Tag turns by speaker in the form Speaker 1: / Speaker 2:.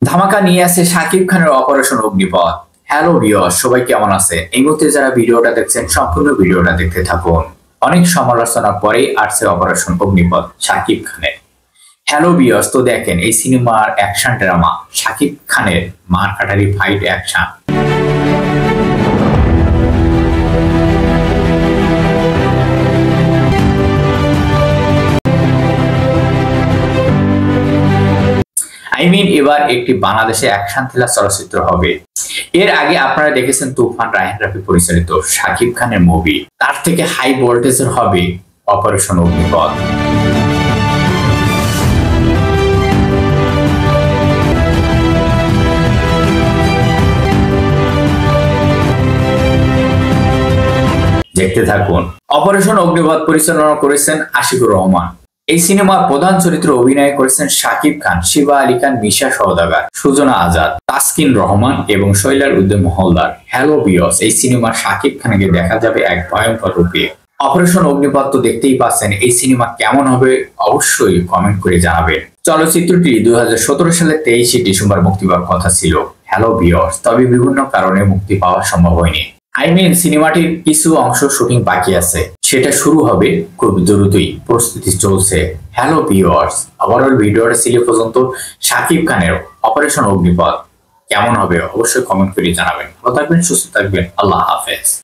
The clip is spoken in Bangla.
Speaker 1: ধামাকা নিয়ে আসে শাকিব খানের অপারেশন অগ্নিপথ। হ্যালো ভিউয়ার্স, সবাই কেমন আছে? এই মুহূর্তে যারা ভিডিওটা দেখছেন সম্পূর্ণ ভিডিওটা দেখতে থাকুন। অনেক সমালোচনার পরেই আসছে অপারেশন অগ্নিপথ শাকিব খানের। হ্যালো ভিউয়ার্স, তো দেখেন এই সিনেমার অ্যাকশন ড্রামা শাকিব খানের মারকাটারি ফাইট অ্যাকশন। এবার একটি বাংলাদেশে অ্যাকশন থ্রিলার চলচ্চিত্র হবে। এর আগে আপনারা দেখেছেন তুফান রায়হান রাফি পরিচালিত শাকিব খানের মুভি। তার থেকে হাই ভোল্টেজের হবে অপারেশন অগ্নিপথ। দেখতে থাকুন। অপারেশন অগ্নিপথ পরিচালনা করেছেন আশিকুর রহমান। এই সিনেমার প্রধান চরিত্রে অভিনয় করেছেন শাকিব খান, শিবা আলী খান, মিশা সওদাগর, সুজনা আজাদ, তাসকিন রহমান এবং শৈলাল উদ্দিন মহলদার। হ্যালো ভিউয়ার্স, এই সিনেমার শাকিব খানকে দেখা যাবে এক ভয়ঙ্কর রূপে। অপারেশন অগ্নিপথ তো দেখতেই পাচ্ছেন, এই সিনেমা কেমন হবে অবশ্যই কমেন্ট করে জানাবেন। চলচ্চিত্রটি 2017 সালের 23 ডিসেম্বর মুক্তি পাওয়ার কথা ছিল। হ্যালো ভিউয়ার্স, তবে বিভিন্ন কারণে মুক্তি পাওয়া সম্ভব হয়নি। সিনেমাটির কিছু অংশ শুটিং বাকি আছে, সেটা শুরু হবে খুব দ্রুতই, প্রস্তুতি চলছে। হ্যালো ভিউয়ার্স, ওভারঅল ভিডিওটা ছিল পর্যন্ত। শাকিব খানের অপারেশন অগ্নিপথ কেমন হবে অবশ্যই কমেন্ট করে জানাবেন। ভালো থাকবেন, সুস্থ থাকবেন, আল্লাহ হাফেজ।